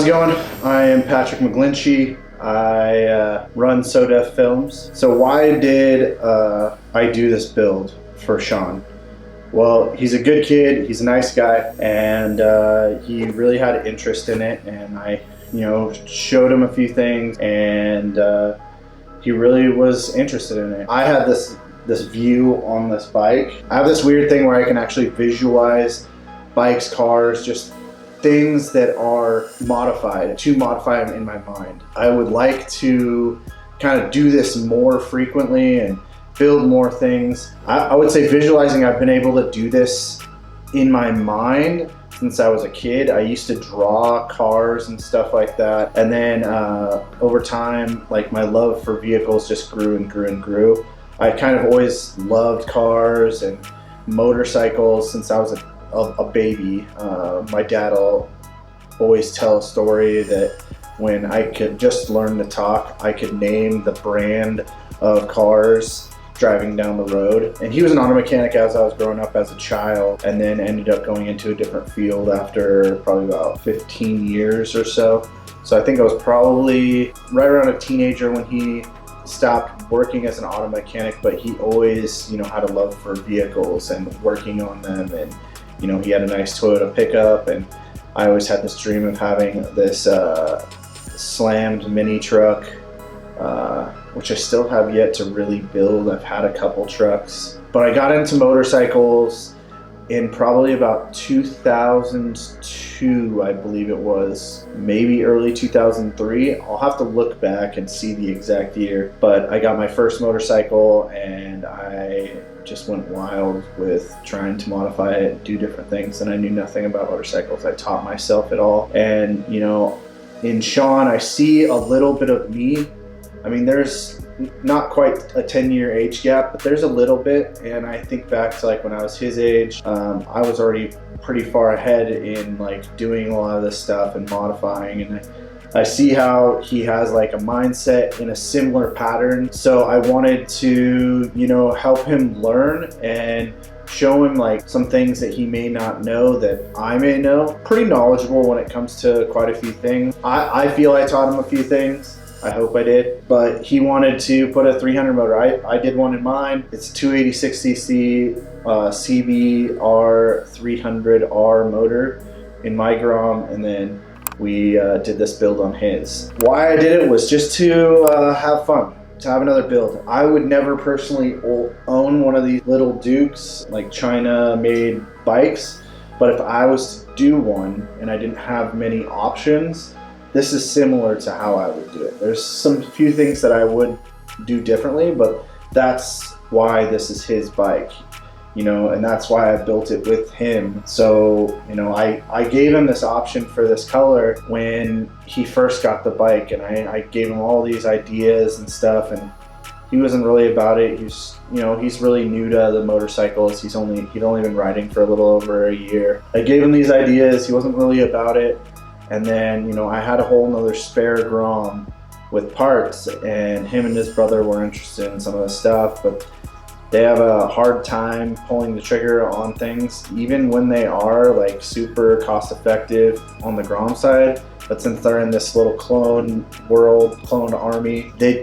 How's it going? I am Patrick McGlinchey. I run SoDef Films. So why did I do this build for Sean? Well, he's a good kid, he's a nice guy, and he really had an interest in it, and I showed him a few things, and he really was interested in it. I had this view on this bike. I have this weird thing where I can actually visualize bikes, cars, just things that are modified, to modify them in my mind. I would like to kind of do this more frequently and build more things. I would say visualizing, I've been able to do this in my mind since I was a kid. I used to draw cars and stuff like that. And then over time, like my love for vehicles just grew and grew and grew. I kind of always loved cars and motorcycles since I was a baby. My dad will always tell a story that when I could just learn to talk, I could name the brand of cars driving down the road. And he was an auto mechanic as I was growing up as a child, and then ended up going into a different field after probably about 15 years or so. So I think I was probably right around a teenager when he stopped working as an auto mechanic, but he always, had a love for vehicles and working on them. And he had a nice Toyota pickup, and I always had this dream of having this slammed mini truck, which I still have yet to really build. I've had a couple trucks, but I got into motorcycles in probably about 2002, I believe it was, maybe early 2003. I'll have to look back and see the exact year, but I got my first motorcycle and I just went wild with trying to modify it, do different things, and I knew nothing about motorcycles. I taught myself it all, and in Sean, I see a little bit of me. I mean, there's not quite a 10-year age gap, but there's a little bit, and I think back to like when I was his age, I was already pretty far ahead in like doing a lot of this stuff and modifying, and I see how he has like a mindset in a similar pattern. So I wanted to, help him learn and show him like some things that he may not know that I may know. Pretty knowledgeable when it comes to quite a few things. I feel I taught him a few things. I hope I did, but he wanted to put a 300 motor. I did one in mine. It's a 286cc CBR 300R motor in my Grom, and then we did this build on his. Why I did it was just to have fun, to have another build. I would never personally own one of these little Dukes, like China-made bikes, but if I was to do one and I didn't have many options, this is similar to how I would do it. There's some few things that I would do differently, but that's why this is his bike, and that's why I built it with him. So, I gave him this option for this color when he first got the bike, and I gave him all these ideas and stuff, and he wasn't really about it. He's really new to the motorcycles. He'd only been riding for a little over a year. I gave him these ideas. He wasn't really about it. And then, I had a whole nother spare Grom with parts, and him and his brother were interested in some of the stuff, but they have a hard time pulling the trigger on things, even when they are like super cost effective on the Grom side. But since they're in this little clone world, clone army, they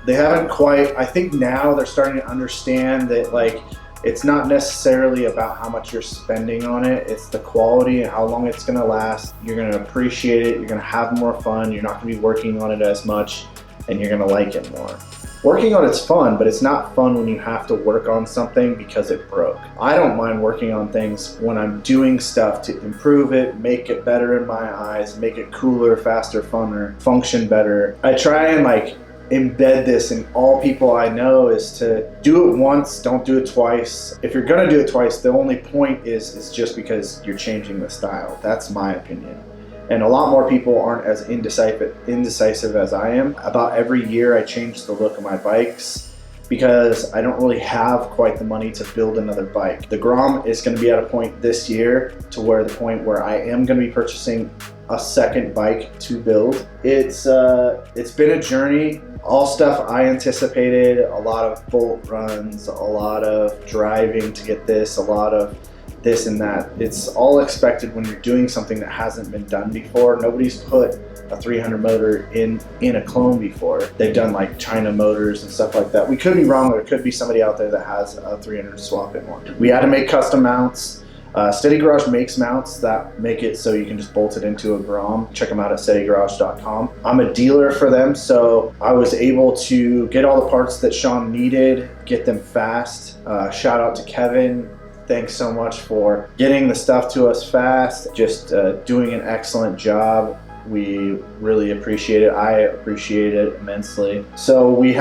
haven't quite, I think now they're starting to understand that like, it's not necessarily about how much you're spending on it, it's the quality and how long it's gonna last. You're gonna appreciate it, you're gonna have more fun, you're not gonna be working on it as much, and you're gonna like it more. Working on it's fun, but it's not fun when you have to work on something because it broke. I don't mind working on things when I'm doing stuff to improve it, make it better in my eyes, make it cooler, faster, funner, function better. I try and like embed this in all people I know is to do it once, don't do it twice. If you're gonna do it twice, the only point is just because you're changing the style. That's my opinion. And a lot more people aren't as indecisive as I am. About every year I change the look of my bikes because I don't really have quite the money to build another bike. The Grom is gonna be at a point this year to where the point where I am gonna be purchasing a second bike to build. It's been a journey. All stuff I anticipated, a lot of bolt runs, a lot of driving to get this, a lot of this and that. It's all expected when you're doing something that hasn't been done before. Nobody's put a 300 motor in a clone before. They've done like China motors and stuff like that. We could be wrong. There could be somebody out there that has a 300 swap in one. We had to make custom mounts. Steady Garage makes mounts that make it so you can just bolt it into a Grom. Check them out at steadygarage.com. I'm a dealer for them, so I was able to get all the parts that Sean needed, get them fast. Shout out to Kevin. Thanks so much for getting the stuff to us fast, just doing an excellent job. We really appreciate it. I appreciate it immensely. So we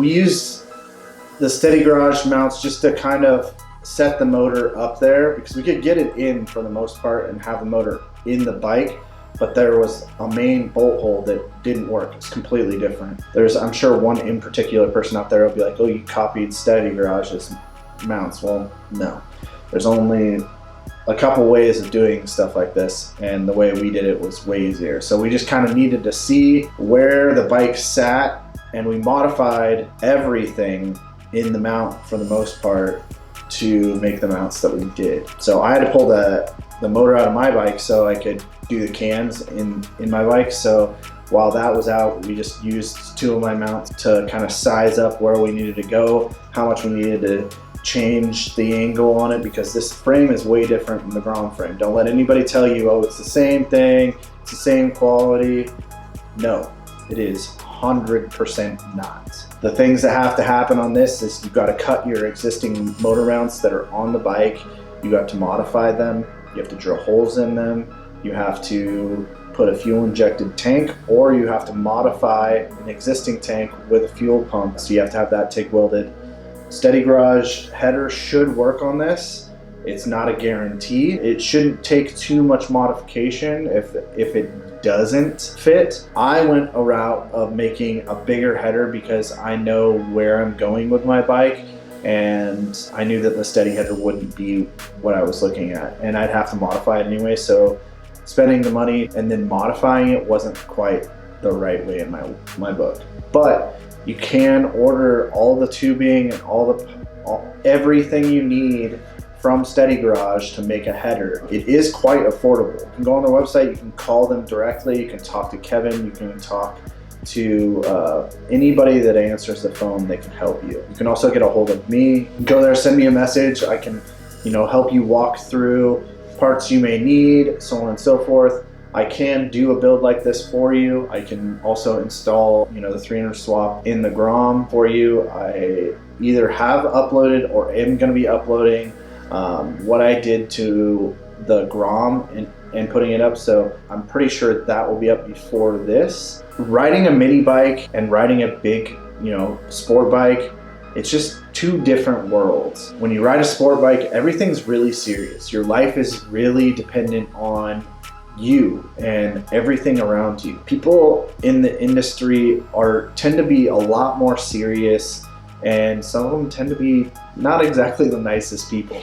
used the Steady Garage mounts just to kind of set the motor up there, because we could get it in for the most part and have the motor in the bike, but there was a main bolt hole that didn't work. It's completely different. I'm sure one in particular person out there will be like, oh, you copied Steady Garage's mounts. Well, no. There's only a couple ways of doing stuff like this, and the way we did it was way easier. So we just kind of needed to see where the bike sat, and we modified everything in the mount for the most part to make the mounts that we did. So I had to pull the motor out of my bike so I could do the cans in my bike. So while that was out, we just used two of my mounts to kind of size up where we needed to go, how much we needed to change the angle on it, because this frame is way different than the Grom frame. Don't let anybody tell you, oh, it's the same thing, it's the same quality. No, it is 100% not. The things that have to happen on this is you've got to cut your existing motor mounts that are on the bike. You have to modify them. You have to drill holes in them. You have to put a fuel injected tank, or you have to modify an existing tank with a fuel pump. So you have to have that TIG welded. Steady Garage header should work on this. It's not a guarantee. It shouldn't take too much modification if it doesn't fit. I went a route of making a bigger header because I know where I'm going with my bike, and I knew that the steady header wouldn't be what I was looking at, and I'd have to modify it anyway. So spending the money and then modifying it wasn't quite the right way in my book. But you can order all the tubing and everything you need from Steady Garage to make a header. It is quite affordable. You can go on their website, you can call them directly, you can talk to Kevin, you can talk to anybody that answers the phone. They can help you. You can also get a hold of me. Go there, send me a message. I can, help you walk through parts you may need, so on and so forth. I can do a build like this for you. I can also install, the 300 swap in the Grom for you. I either have uploaded or am going to be uploading what I did to the Grom and putting it up, so I'm pretty sure that will be up before this. Riding a mini bike and riding a big, sport bike, it's just two different worlds. When you ride a sport bike, everything's really serious. Your life is really dependent on you and everything around you. People in the industry tend to be a lot more serious, and some of them tend to be not exactly the nicest people.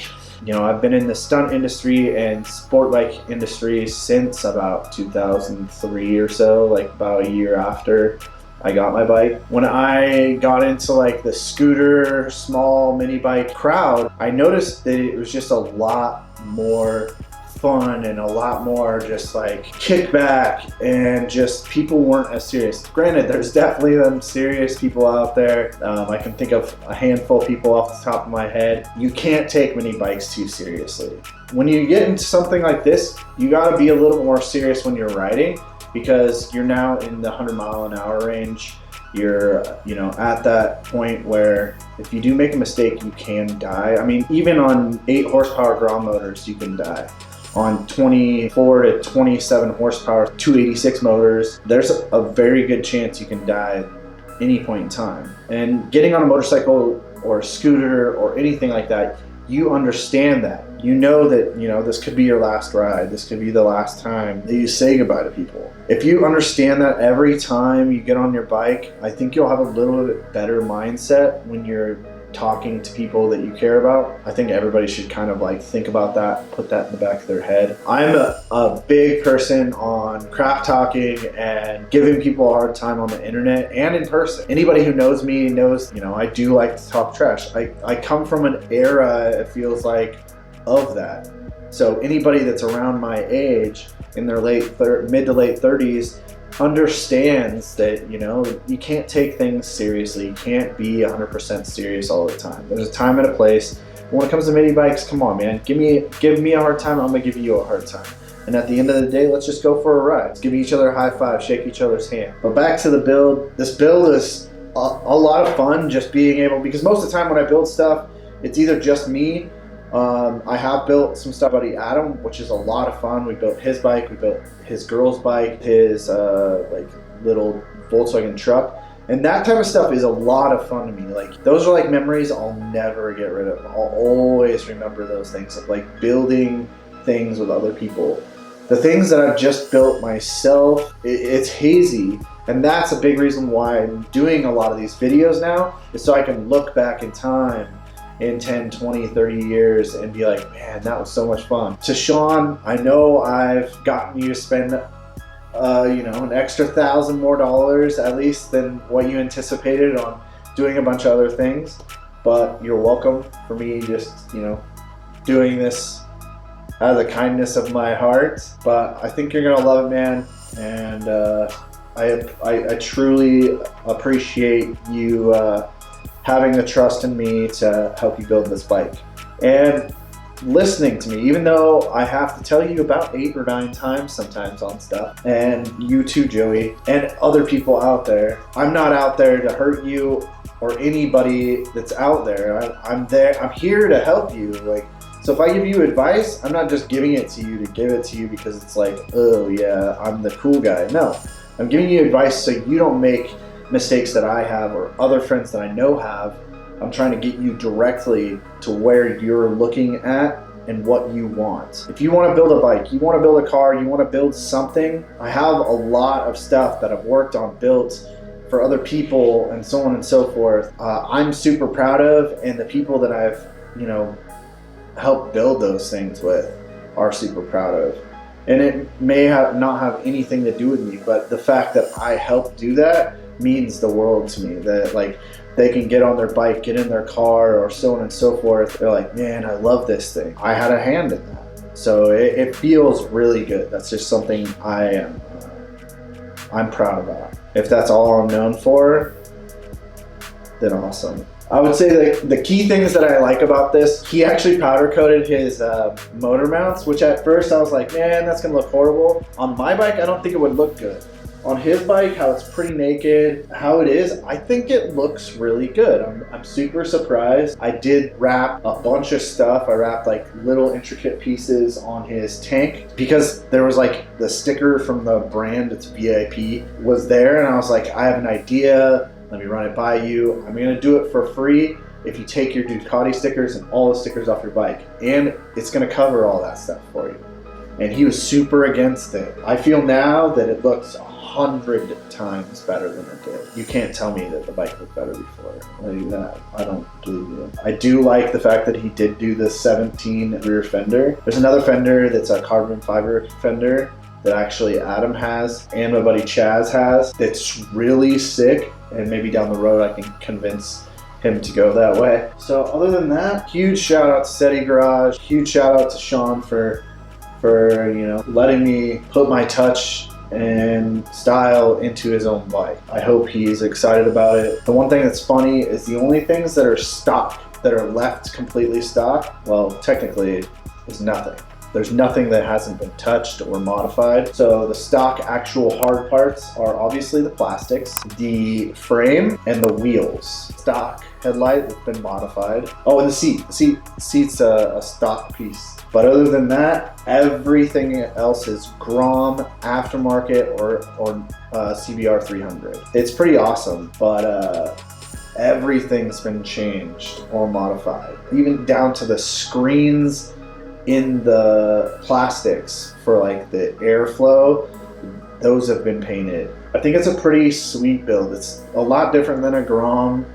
I've been in the stunt industry and sport bike industry since about 2003 or so, like about a year after I got my bike. When I got into like the scooter, small mini bike crowd, I noticed that it was just a lot more fun and a lot more just like kickback, and just people weren't as serious. Granted, there's definitely them serious people out there. I can think of a handful of people off the top of my head. You can't take mini bikes too seriously. When you get into something like this, you gotta be a little more serious when you're riding, because you're now in the 100-mile-an-hour range. You're, at that point where if you do make a mistake, you can die. I mean, even on 8 horsepower Grom motors, you can die. On 24 to 27 horsepower, 286 motors, there's a very good chance you can die at any point in time. And getting on a motorcycle or a scooter or anything like that, you understand that. You know that, this could be your last ride. This could be the last time that you say goodbye to people. If you understand that every time you get on your bike, I think you'll have a little bit better mindset when you're talking to people that you care about. I think everybody should kind of like think about that, put that in the back of their head. I'm a big person on crap talking and giving people a hard time on the internet and in person. Anybody who knows me knows, I do like to talk trash. I come from an era, it feels like, of that. So anybody that's around my age in their mid to late 30s understands that, you know, you can't take things seriously. You can't be 100% serious all the time. There's a time and a place. When it comes to mini bikes, come on, man. Give me a hard time, I'm gonna give you a hard time. And at the end of the day, let's just go for a ride. Let's give each other a high five, shake each other's hand. But back to the build. This build is a lot of fun, just being able, because most of the time when I build stuff, it's either just me. I have built some stuff buddy Adam, which is a lot of fun. We built his bike, we built his girl's bike, his like little Volkswagen truck. And that type of stuff is a lot of fun to me. Like, those are like memories I'll never get rid of. I'll always remember those things of like building things with other people. The things that I've just built myself, it's hazy. And that's a big reason why I'm doing a lot of these videos now, is so I can look back in time in 10, 20, 30 years and be like, man, that was so much fun. To Sean, I know I've gotten you to spend you know, an extra $1,000 more at least than what you anticipated on doing a bunch of other things, but you're welcome for me just, you know, doing this out of the kindness of my heart. But I think you're gonna love it, man, and I truly appreciate you having the trust in me to help you build this bike and listening to me, even though I have to tell you about 8 or 9 times sometimes on stuff. And you too, Joey, and other people out there. I'm not out there to hurt you or anybody that's out there. I'm there. I'm here to help you. Like, so if I give you advice, I'm not just giving it to you to give it to you because it's like, oh yeah, I'm the cool guy. No, I'm giving you advice so you don't make mistakes that I have or other friends that I know have. I'm trying to get you directly to where you're looking at and what you want. If you want to build a bike, you want to build a car, you want to build something, I have a lot of stuff that I've worked on, built for other people and so on and so forth. I'm super proud of, and the people that I've, you know, helped build those things with are super proud of. And it may not have anything to do with me, but the fact that I helped do that means the world to me. That like, they can get on their bike, get in their car, or so on and so forth. They're like, man, I love this thing. I had a hand in that. So it feels really good. That's just something I'm proud about. If that's all I'm known for, then awesome. I would say that the key things that I like about this, he actually powder coated his motor mounts, which at first I was like, man, that's gonna look horrible. On my bike, I don't think it would look good. On his bike, how it's pretty naked, how it is, I think it looks really good. I'm super surprised. I did wrap a bunch of stuff. I wrapped like little intricate pieces on his tank because there was like the sticker from the brand, it's VIP, was there, and I was like, I have an idea, let me run it by you. I'm gonna do it for free if you take your Ducati stickers and all the stickers off your bike, and it's gonna cover all that stuff for you. And he was super against it. I feel now that it looks 100 times better than it did. You can't tell me that the bike looked better before. Like that, I don't believe you. I do like the fact that he did do the 17 rear fender. There's another fender that's a carbon fiber fender that actually Adam has and my buddy Chaz has. It's really sick, and maybe down the road I can convince him to go that way. So other than that, huge shout out to SETI Garage. Huge shout out to Sean for you know, letting me put my touch and style into his own bike. I hope he's excited about it. The one thing that's funny is the only things that are stock, that are left completely stock, well, technically is nothing. There's nothing that hasn't been touched or modified. So the stock actual hard parts are obviously the plastics, the frame, and the wheels. Stock headlight that's been modified. Oh, and the seat. The seat's a stock piece. But other than that, everything else is Grom, aftermarket, or CBR 300. It's pretty awesome, but everything's been changed or modified. Even down to the screens in the plastics for like the airflow, those have been painted. I think it's a pretty sweet build. It's a lot different than a Grom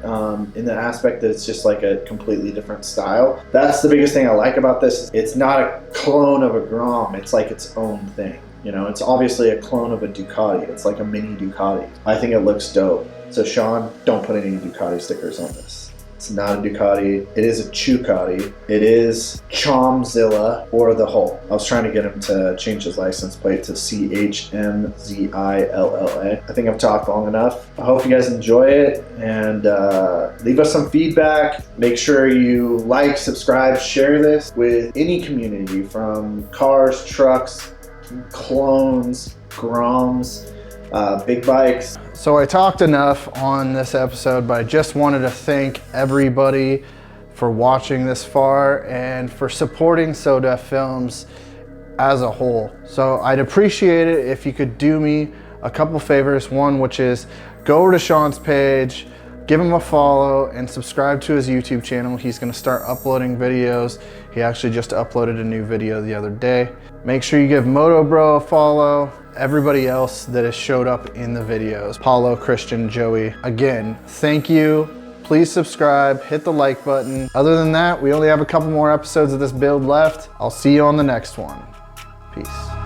in the aspect that it's just like a completely different style. That's the biggest thing I like about this. It's not a clone of a Grom, it's like its own thing. You know, it's obviously a clone of a Ducati. It's like a mini Ducati. I think it looks dope. So Sean, don't put any Ducati stickers on this. It's not a Ducati. It is a Chucati. It is Chomzilla or the Hull. I was trying to get him to change his license plate to CHMZILLA. I think I've talked long enough. I hope you guys enjoy it, and leave us some feedback. Make sure you like, subscribe, share this with any community, from cars, trucks, clones, Groms, big bikes. So I talked enough on this episode, but I just wanted to thank everybody for watching this far and for supporting So-Def Films as a whole. So I'd appreciate it if you could do me a couple favors. One, which is go over to Sean's page, give him a follow, and subscribe to his YouTube channel. He's gonna start uploading videos. He actually just uploaded a new video the other day. Make sure you give Moto Bro a follow. Everybody else that has showed up in the videos, Paulo, Christian, Joey. Again, thank you. Please subscribe, hit the like button. Other than that, we only have a couple more episodes of this build left. I'll see you on the next one. Peace.